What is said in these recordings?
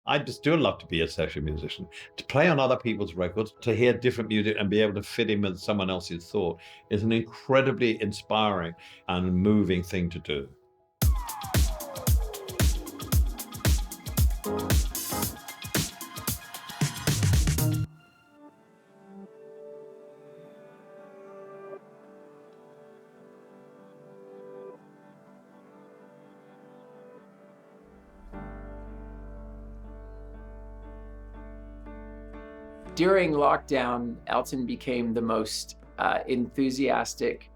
I just do love to be a session musician, to play on other people's records, to hear different music and be able to fit in with someone else's thought is an incredibly inspiring and moving thing to do. During lockdown, Elton became the most enthusiastic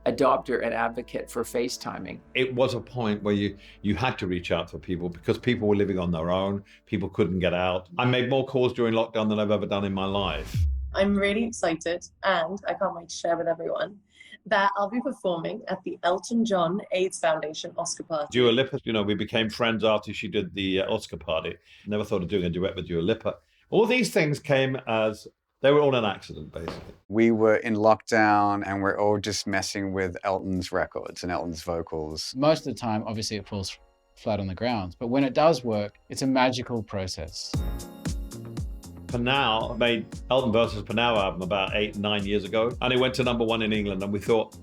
adopter and advocate for FaceTiming. It was a point where you had to reach out for people because people were living on their own. People couldn't get out. I made more calls during lockdown than I've ever done in my life. I'm really excited, and I can't wait to share with everyone that I'll be performing at the Elton John AIDS Foundation Oscar party. Dua Lipa, we became friends after she did the Oscar party. Never thought of doing a duet with Dua Lipa. All these things came as, they were all an accident, basically. We were in lockdown and we're all just messing with Elton's records and Elton's vocals. Most of the time, obviously, it falls flat on the ground. But when it does work, it's a magical process. Panau, I made Elton versus Panau album about 8-9 years ago, and it went to #1 in England, and we thought,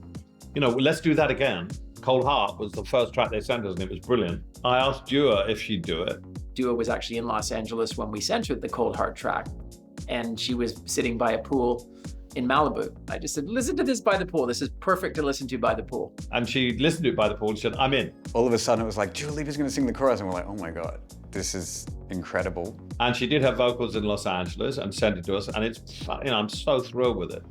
let's do that again. Cold Heart was the first track they sent us, and it was brilliant. I asked Dua if she'd do it. Dua was actually in Los Angeles when we sent her the Cold Heart track, and she was sitting by a pool in Malibu. I just said, listen to this by the pool. This is perfect to listen to by the pool. And she listened to it by the pool and said, I'm in. All of a sudden it was like, Dua Lipa's gonna sing the chorus, and we're like, oh my God, this is incredible. And she did have vocals in Los Angeles and sent it to us, and it's, I'm so thrilled with it.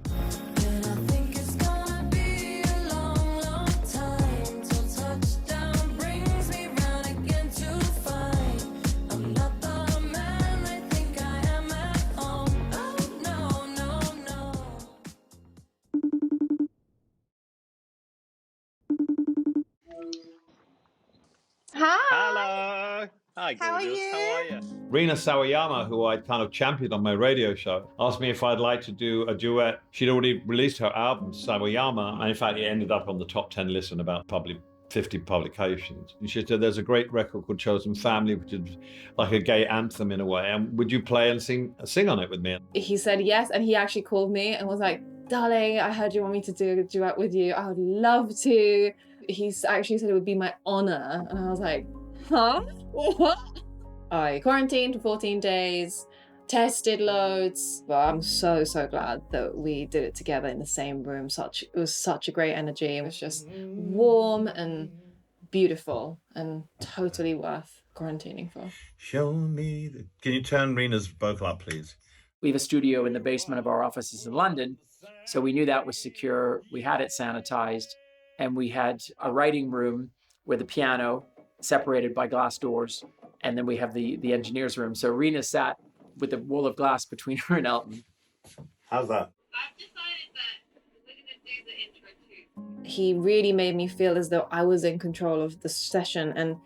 Hi. Hello. Hi, gorgeous. How are you? Rina Sawayama, who I kind of championed on my radio show, asked me if I'd like to do a duet. She'd already released her album, Sawayama, and in fact, it ended up on the top 10 list in about probably 50 publications. And she said, there's a great record called Chosen Family, which is like a gay anthem in a way. And would you play and sing on it with me? He said yes, and he actually called me and was like, darling, I heard you want me to do a duet with you. I would love to. He's actually said it would be my honor. And I was like, huh? What? I quarantined for 14 days, tested loads, but I'm so glad that we did it together in the same room. It was such a great energy. It was just warm and beautiful and totally worth quarantining for. Show me Can you turn Rina's vocal up, please? We have a studio in the basement of our offices in London, so we knew that was secure. We had it sanitized, and we had a writing room with a piano separated by glass doors. And then we have the engineer's room. So Rina sat with a wall of glass between her and Elton. How's that? I've decided that we're going to do the intro too. He really made me feel as though I was in control of the session. And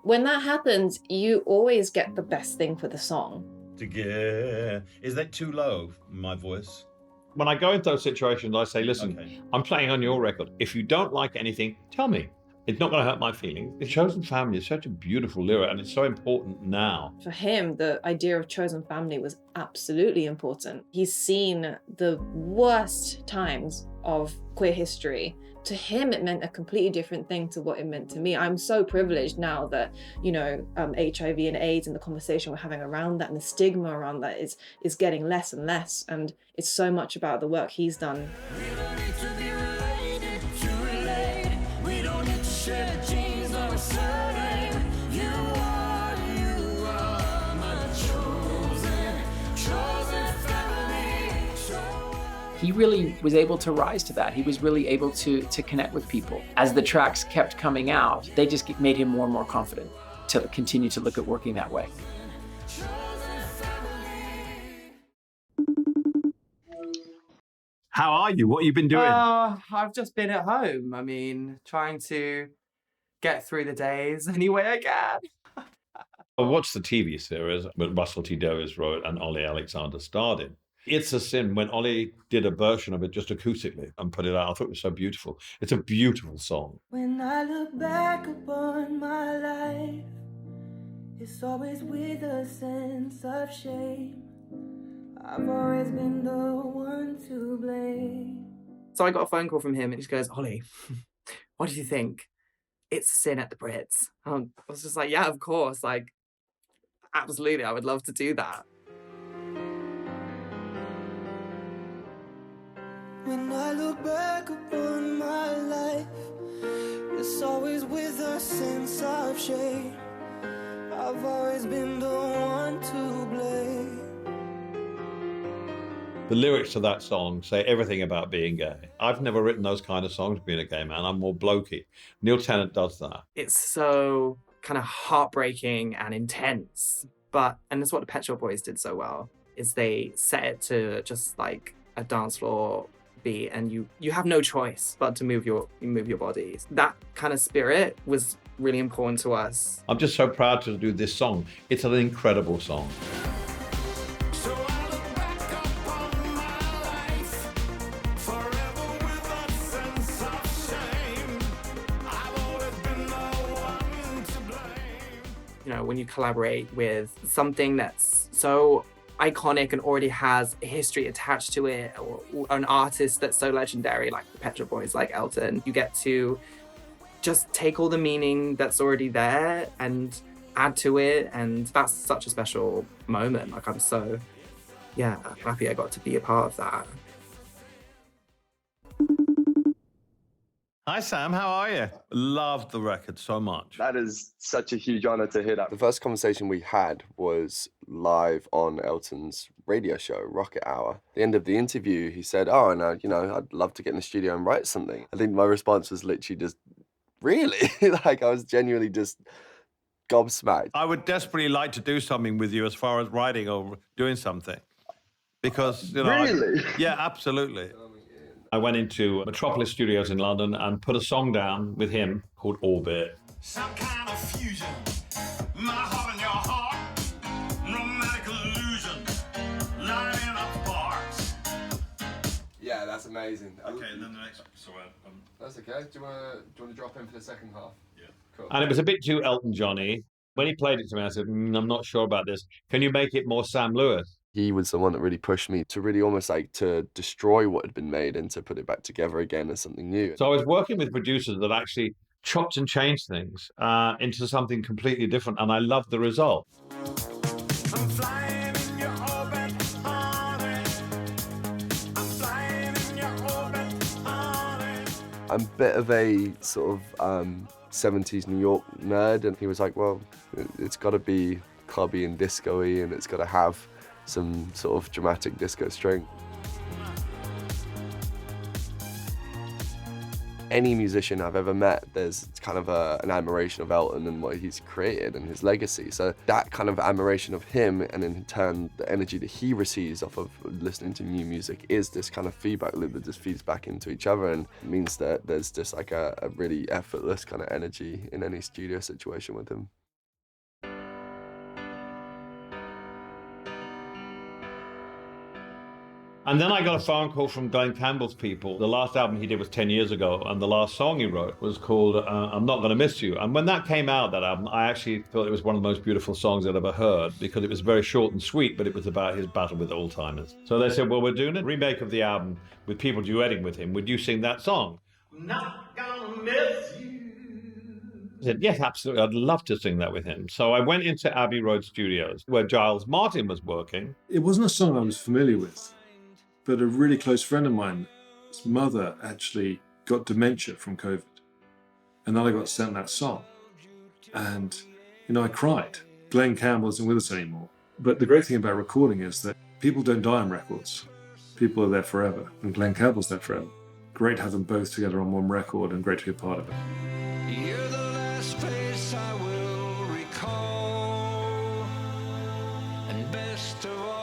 when that happens, you always get the best thing for the song. Is that too low, my voice? When I go into those situations, I say, listen, okay, I'm playing on your record. If you don't like anything, tell me. It's not going to hurt my feelings. The Chosen Family is such a beautiful lyric, and it's so important now. For him, the idea of chosen family was absolutely important. He's seen the worst times of queer history. To him, it meant a completely different thing to what it meant to me. I'm so privileged now that, HIV and AIDS and the conversation we're having around that and the stigma around that is getting less and less. And it's so much about the work he's done. He really was able to rise to that. He was really able to connect with people. As the tracks kept coming out, they just made him more and more confident to continue to look at working that way. How are you? What have you been doing? I've just been at home. I mean, trying to get through the days any way I can. I watched the TV series that Russell T Davies wrote and Olly Alexander starred in. It's a Sin, when Olly did a version of it just acoustically and put it out. I thought it was so beautiful. It's a beautiful song. When I look back upon my life, It's always with a sense of shame. I've always been the one to blame. So I got a phone call from him and he goes, Olly, what do you think? It's a sin at the Brits. I was just like, yeah, of course. Like, absolutely, I would love to do that. When I look back upon my life, it's always with a sense of shame. I've always been the one to blame. The lyrics to that song say everything about being gay. I've never written those kind of songs being a gay man. I'm more blokey. Neil Tennant does that. It's so kind of heartbreaking and intense. And that's what the Pet Shop Boys did so well, is they set it to just like a dance floor beat, and you have no choice but to move your bodies. That kind of spirit was really important to us. I'm just so proud to do this song. It's an incredible song. You know, when you collaborate with something that's so iconic and already has a history attached to it, or an artist that's so legendary like the Pet Shop Boys, like Elton, you get to just take all the meaning that's already there and add to it, and that's such a special moment. Like, I'm so, happy I got to be a part of that. Hi, Sam. How are you? Loved the record so much. That is such a huge honor to hear that. The first conversation we had was live on Elton's radio show, Rocket Hour. At the end of the interview, he said, oh, no, I'd love to get in the studio and write something. I think my response was literally just, really? Like, I was genuinely just gobsmacked. I would desperately like to do something with you as far as writing or doing something. Because, Really? Yeah, absolutely. I went into Metropolis Studios in London and put a song down with him called Orbit. Some kind of fusion, my heart and your heart, romantic illusion, lining up sparks. Yeah, that's amazing. Okay, then the next. Sorry, that's okay. Do you want to drop in for the second half? Yeah. Cool. And it was a bit too Elton Johnny. When he played it to me, I said, I'm not sure about this. Can you make it more Sam Lewis? He was the one that really pushed me to really almost like to destroy what had been made and to put it back together again as something new. So I was working with producers that actually chopped and changed things into something completely different, and I loved the result. I'm flying in your orbit, honey. I'm flying in your orbit, honey. I'm a bit of a sort of 70s New York nerd, and he was like, well, it's got to be clubby and disco-y, and it's got to have some sort of dramatic disco string. Any musician I've ever met, there's kind of an admiration of Elton and what he's created and his legacy. So that kind of admiration of him, and in turn the energy that he receives off of listening to new music, is this kind of feedback loop that just feeds back into each other, and means that there's just like a really effortless kind of energy in any studio situation with him. And then I got a phone call from Glen Campbell's people. The last album he did was 10 years ago, and the last song he wrote was called I'm Not Gonna Miss You. And when that came out, that album, I actually thought it was one of the most beautiful songs I'd ever heard, because it was very short and sweet, but it was about his battle with Alzheimer's. So they said, well, we're doing a remake of the album with people duetting with him. Would you sing that song? I'm not gonna miss you. I said, yes, absolutely. I'd love to sing that with him. So I went into Abbey Road Studios, where Giles Martin was working. It wasn't a song I was familiar with, but a really close friend of mine, his mother actually got dementia from COVID. And then I got sent that song. And, I cried. Glen Campbell isn't with us anymore. But the great thing about recording is that people don't die on records. People are there forever. And Glen Campbell's there forever. Great to have them both together on one record, and great to be a part of it. You're the last face I will recall. And best of all,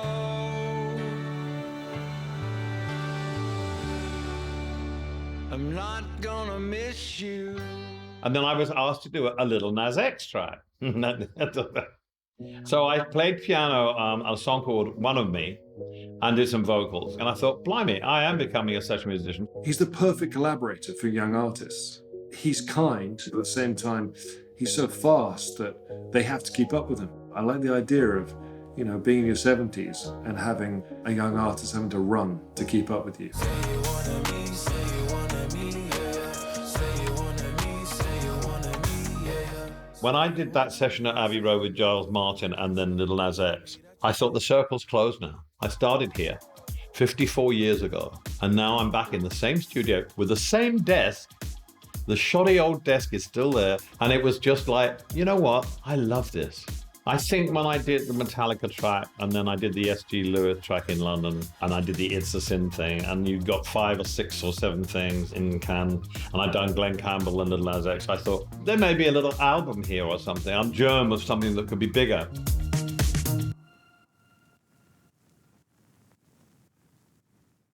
I'm not gonna miss you. And then I was asked to do a Little Nas X track. So I played piano on a song called One of Me and did some vocals. And I thought, blimey, I am becoming a session musician. He's the perfect collaborator for young artists. He's kind, but at the same time, He's so fast that they have to keep up with him. I like the idea of, you know, being in your 70s and having a young artist having to run to keep up with you. When I did that session at Abbey Road with Giles Martin and then Lil Nas X, I thought the circle's closed now. I started here 54 years ago, and now I'm back in the same studio with the same desk. The shoddy old desk is still there, and it was just like, you know what? I love this. I think when I did the Metallica track, and then I did the S.G. Lewis track in London, and I did the It's a Sin thing, and you got 5 or 6 or 7 things in Cannes, and I'd done Glen Campbell and Lil Nas X, I thought, there may be a little album here or something, a germ of something that could be bigger.